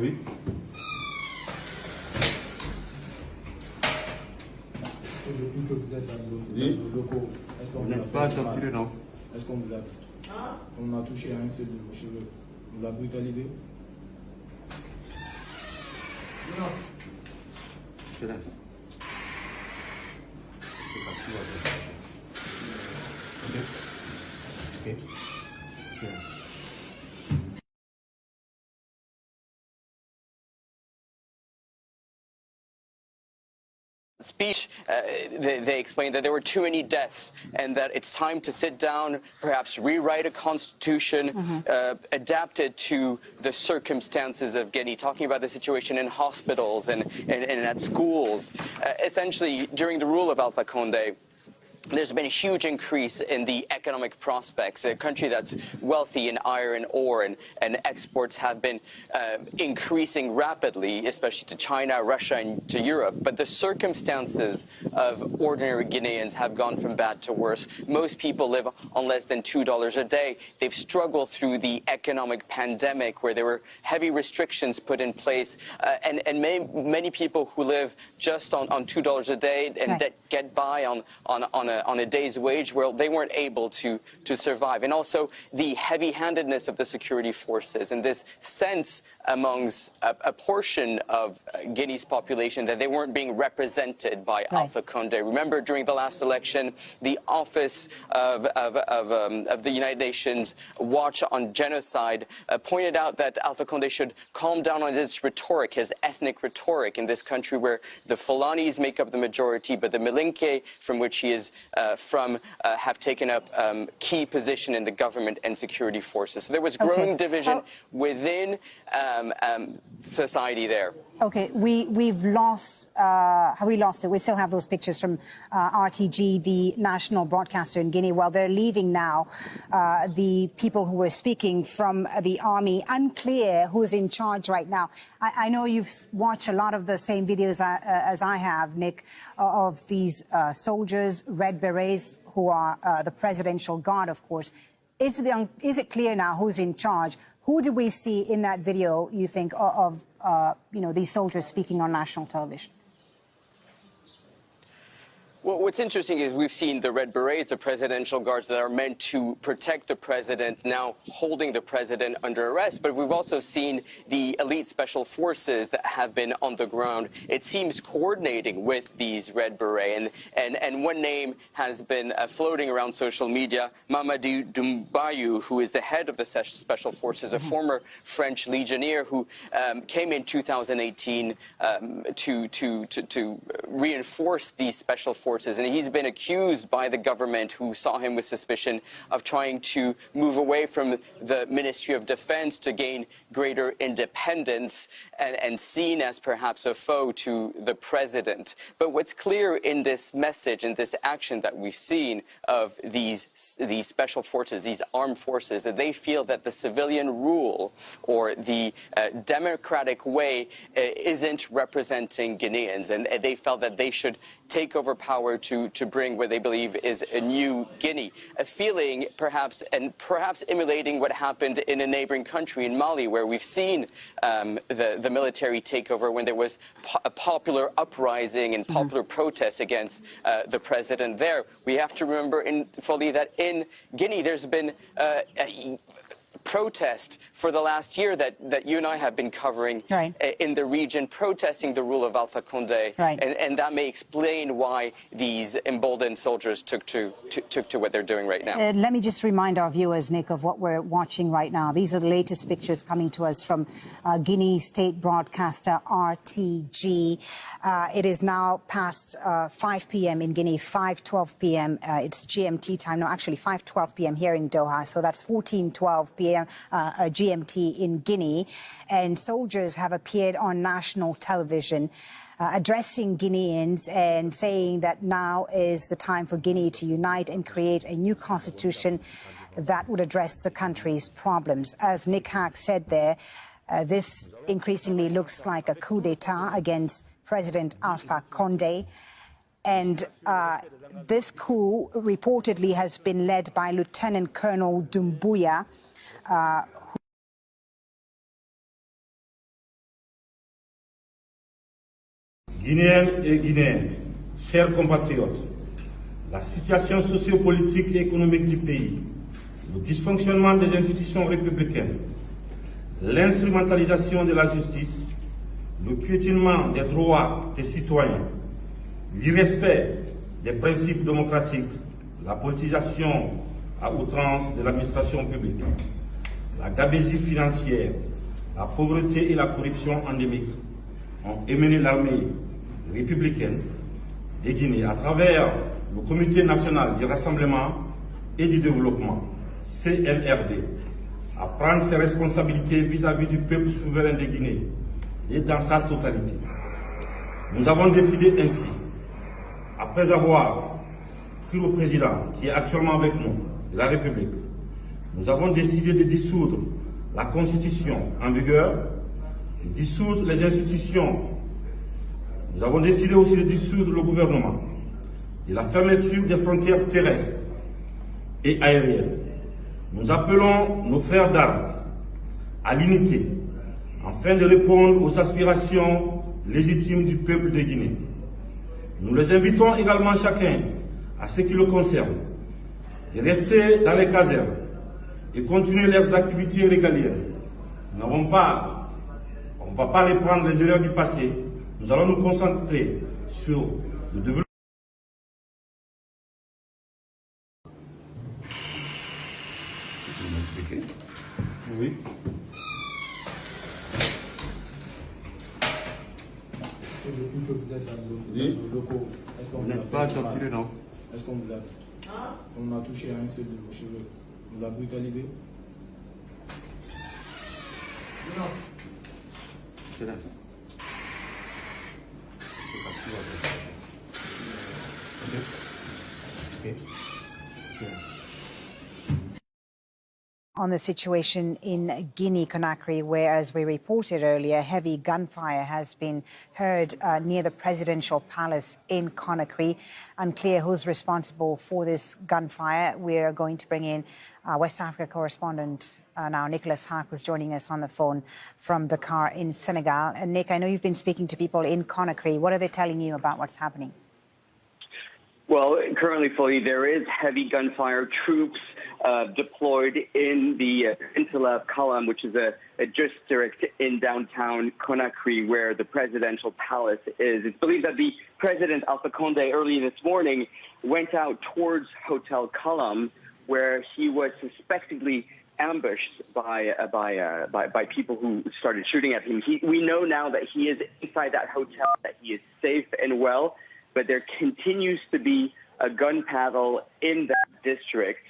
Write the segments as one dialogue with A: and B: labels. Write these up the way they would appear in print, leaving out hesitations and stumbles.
A: Oui.
B: Depuis que vous êtes dans nos locaux, est-ce qu'on
A: Vous
B: vous a
A: n'êtes pas
B: fait mal?
A: torturé, non?
B: Est-ce qu'on vous a... On a touché à un seul de vos cheveux. On vous a brutalisé? Non.
A: Silence. C'est parti, ok? Ok. Silence.
C: Speech, they explained that there were too many deaths and that it's time to sit down, perhaps rewrite a constitution adapted to the circumstances of Guinea, talking about the situation in hospitals and at schools. Essentially, during the rule of Alpha Condé, there's been a huge increase in the economic prospects. A country that's wealthy in iron ore and exports have been increasing rapidly, especially to China, Russia, and to Europe. But the circumstances of ordinary Guineans have gone from bad to worse. Most people live on less than $2 a day. They've struggled through the economic pandemic where there were heavy restrictions put in place. And many people who live just on $2 a day and get by on a day's wage, where they weren't able to survive. And also the heavy-handedness of the security forces and this sense amongst a portion of Guinea's population that they weren't being represented by Alpha Condé. Remember, during the last election, the Office of the United Nations Watch on Genocide pointed out that Alpha Condé should calm down on his rhetoric, his ethnic rhetoric in this country where the Fulanis make up the majority, but the Malinke, from which he is from, have taken up key position in the government and security forces. So there was growing division within society there.
D: Okay, we've lost, have we lost it? We still have those pictures from RTG, the national broadcaster in Guinea. Well, they're leaving now. The people who were speaking from the army, unclear who's in charge right now. I know you've watched a lot of the same videos as I have, Nick, of these soldiers, red berets, who are the presidential guard, of course. Is it clear now who's in charge? Who did we see in that video, you think, of these soldiers speaking on national television?
C: Well, what's interesting is we've seen the Red Berets, the presidential guards that are meant to protect the president, now holding the president under arrest. But we've also seen the elite special forces that have been on the ground, it seems, coordinating with these Red Berets. And one name has been floating around social media, Mamadou Doumbouya, who is the head of the special forces, a former French legionnaire who came in 2018 to reinforce these special forces. And he's been accused by the government, who saw him with suspicion, of trying to move away from the Ministry of Defense to gain greater independence and seen as perhaps a foe to the president. But what's clear in this message and this action that we've seen of these special forces, these armed forces, that they feel that the civilian rule or the democratic way isn't representing Guineans, and they felt that they should take over power to bring what they believe is a new Guinea, a feeling perhaps emulating what happened in a neighboring country in Mali, where we've seen the military takeover when there was a popular uprising and popular protests against the president there. We have to remember fully that in Guinea there's been protest for the last year that you and I have been covering in the region, protesting the rule of Alpha Condé, and that may explain why these emboldened soldiers took to what they're doing right now.
D: Let me just remind our viewers, Nick, of what we're watching right now. These are the latest pictures coming to us from Guinea state broadcaster RTG. It is now past 5 p.m. in Guinea, 5:12 p.m. It's GMT time. No, actually 5:12 p.m. here in Doha, so that's 14:12 p.m. GMT in Guinea, and soldiers have appeared on national television addressing Guineans and saying that now is the time for Guinea to unite and create a new constitution that would address the country's problems. As Nick Hack said there, this increasingly looks like a coup d'etat against President Alpha Condé. And this coup reportedly has been led by Lieutenant Colonel Doumbouya,
E: Guinéennes et Guinéens, chers compatriotes, la situation sociopolitique et économique du pays, le dysfonctionnement des institutions républicaines, l'instrumentalisation de la justice, le piétinement des droits des citoyens, l'irrespect des principes démocratiques, la politisation à outrance de l'administration publique, la gabegie financière, la pauvreté et la corruption endémique ont émené l'armée républicaine de Guinée à travers le Comité national du rassemblement et du développement, CNRD, à prendre ses responsabilités vis-à-vis du peuple souverain de Guinée et dans sa totalité. Nous avons décidé ainsi, après avoir pris le président qui est actuellement avec nous, de la République, nous avons décidé de dissoudre la Constitution en vigueur, de dissoudre les institutions. Nous avons décidé aussi de dissoudre le gouvernement, de la fermeture des frontières terrestres et aériennes. Nous appelons nos frères d'armes à l'unité afin de répondre aux aspirations légitimes du peuple de Guinée. Nous les invitons également chacun, à ce qui le concerne, de rester dans les casernes et continuer leurs activités régaliennes. Nous n'avons pas, on ne va pas reprendre les erreurs du passé. Nous allons nous concentrer sur le développement.
A: Vous m'expliquez?
E: Oui.
B: Est-ce que depuis que vous êtes dans
A: Oui.
B: nos locaux, est-ce qu'on
A: Vous
B: vous a
A: n'êtes pas
B: fait du mal?
A: torturé, non?
B: Est-ce qu'on vous a... On a touché à un seul de vos cheveux. On vous a brutalisé?
A: Silence. Okay. Silence.
D: On the situation in Guinea, Conakry, where, as we reported earlier, heavy gunfire has been heard near the presidential palace in Conakry. Unclear who's responsible for this gunfire. We're going to bring in West Africa correspondent now, Nicholas Haak, who's joining us on the phone from Dakar in Senegal. And Nick, I know you've been speaking to people in Conakry. What are they telling you about what's happening?
C: Well, currently, Foley, there is heavy gunfire. Troops deployed in the peninsula of Kalam, which is a district in downtown Conakry where the presidential palace is. It's believed that the president, Alpha Condé, early this morning went out towards Hotel Kalam, where he was suspectedly ambushed by people who started shooting at him. We know now that he is inside that hotel, that he is safe and well, but there continues to be a gun battle in that district.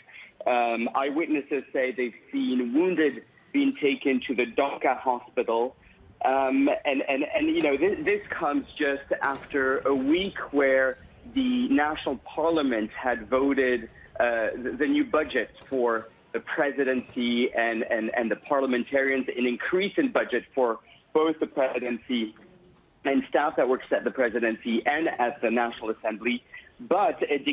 C: Eyewitnesses say they've seen wounded being taken to the Donka hospital. And you know, this comes just after a week where the National Parliament had voted the new budget for the presidency and the parliamentarians, an increase in budget for both the presidency and staff that works at the presidency and at the National Assembly, but a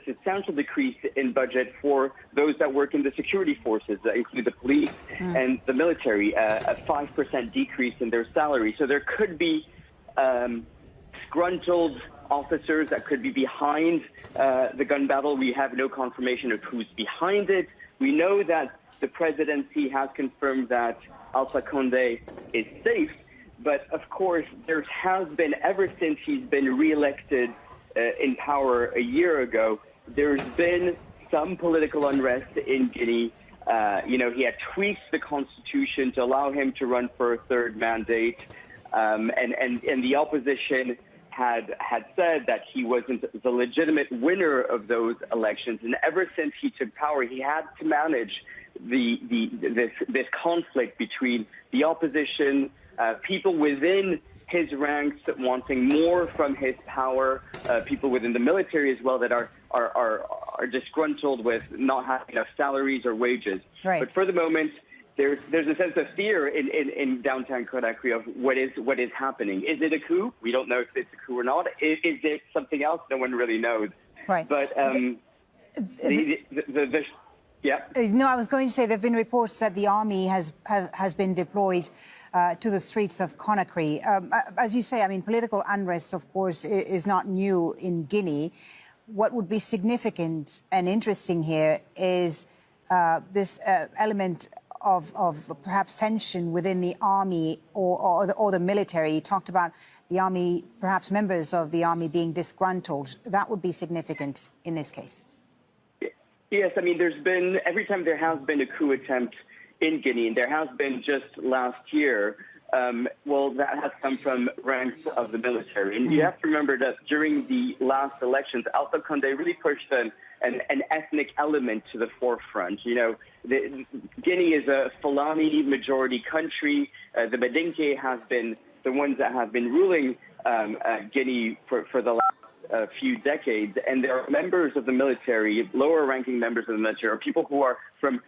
C: substantial decrease in budget for those that work in the security forces, that include the police and the military, a 5% decrease in their salary. So there could be disgruntled officers that could be behind the gun battle. We have no confirmation of who's behind it. We know that the presidency has confirmed that Alpha Condé is safe, but of course there has been, ever since he's been re-elected in power a year ago, there's been some political unrest in Guinea. You know, he had tweaked the constitution to allow him to run for a third mandate, and the opposition had said that he wasn't the legitimate winner of those elections. And ever since he took power, he had to manage this conflict between the opposition, people within his ranks wanting more from his power, people within the military as well that are disgruntled with not having enough salaries or wages.
D: Right.
C: But for the moment, there's a sense of fear in downtown Conakry of what is happening. Is it a coup? We don't know if it's a coup or not. Is it something else? No one really knows.
D: Right.
C: But yeah.
D: No, I was going to say there have been reports that the army has been deployed to the streets of Conakry. As you say, I mean, political unrest, of course, is not new in Guinea. What would be significant and interesting here is this element of perhaps tension within the army or the military. You talked about the army, perhaps members of the army being disgruntled. That would be significant in this case.
C: Yes, I mean, every time there has been a coup attempt in Guinea, and there has been just last year, that has come from ranks of the military. And you have to remember that during the last elections, Alpha Condé really pushed an ethnic element to the forefront. You know, Guinea is a Fulani majority country. The Bedinke has been the ones that have been ruling Guinea for the last few decades, and there are members of the military, lower-ranking members of the military, or people who are from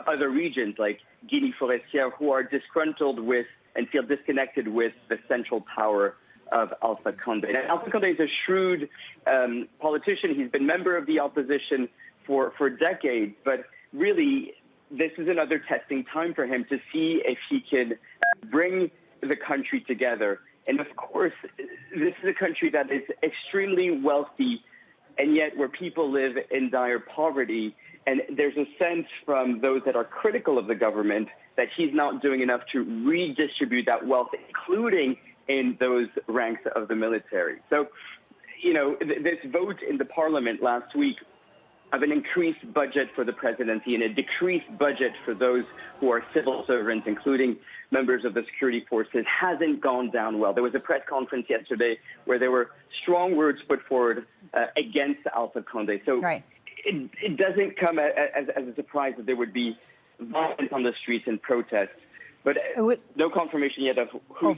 C: other regions like Guinea Forestière, who are disgruntled with and feel disconnected with the central power of Alpha Condé. Now, Alpha Condé is a shrewd politician. He's been member of the opposition for decades, but really, this is another testing time for him to see if he can bring the country together. And of course, this is a country that is extremely wealthy, and yet where people live in dire poverty. And there's a sense from those that are critical of the government that he's not doing enough to redistribute that wealth, including in those ranks of the military. So, you know, this vote in the parliament last week of an increased budget for the presidency and a decreased budget for those who are civil servants, including members of the security forces, hasn't gone down well. There was a press conference yesterday where there were strong words put forward against Alpha Condé. So it doesn't come as a surprise that there would be violence on the streets and protests. But no confirmation yet of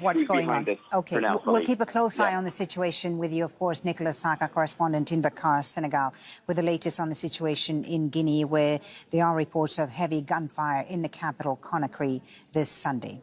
C: what's going on. This
D: okay, we'll keep a close eye on the situation with you, of course, Nicolas Saka, correspondent in Dakar, Senegal, with the latest on the situation in Guinea, where there are reports of heavy gunfire in the capital, Conakry, this Sunday.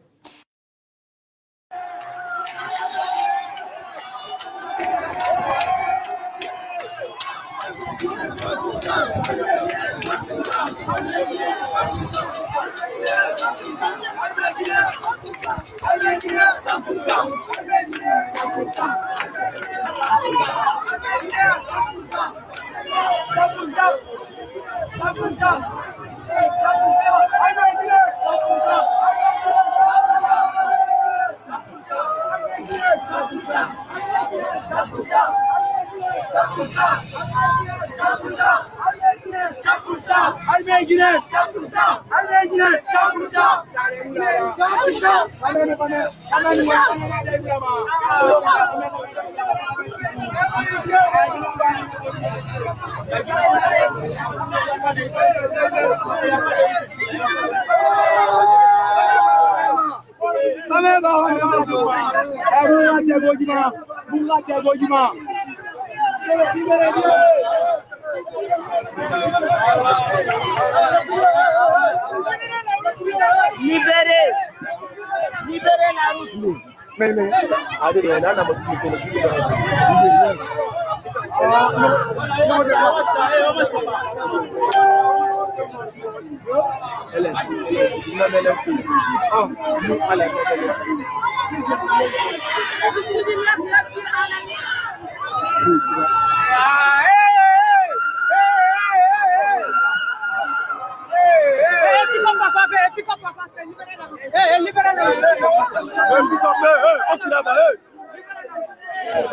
F: Libérez la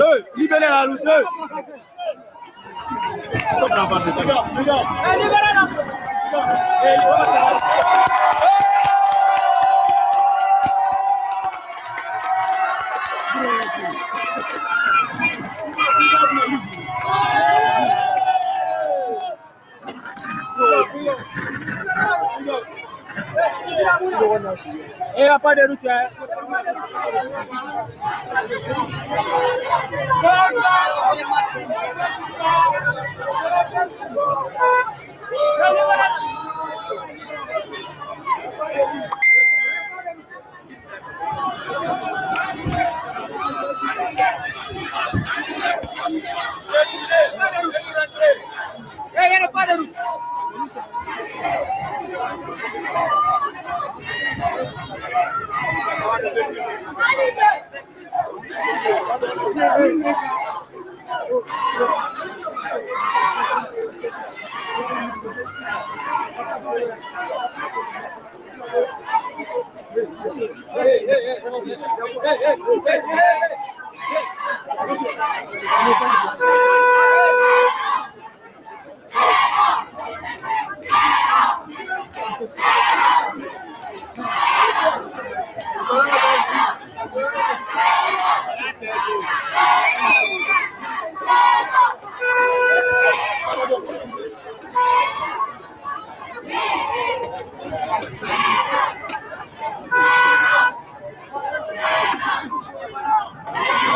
F: route. Libérez la route. Il n'y a pas de route. Il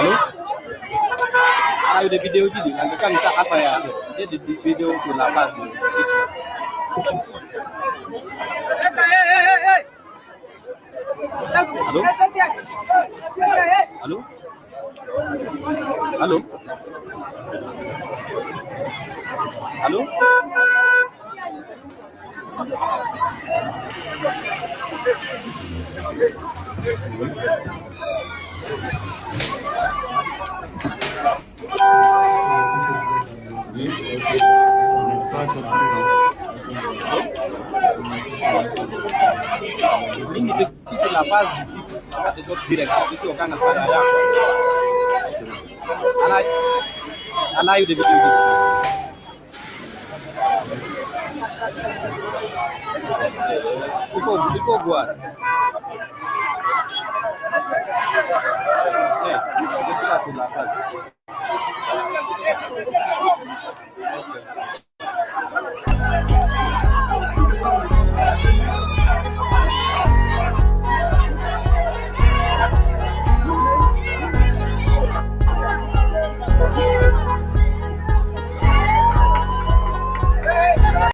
G: Allô? Ah, des vidéos qui disent, en tout cas, nous ça après, il y a des vidéos sur la page de Allô? Allô? Allô? Allô? Ini di sisi la page du site, c'est notre directeur qui est au Canada. Ana eu de vidéo. Il faut voir. C'est sur la page.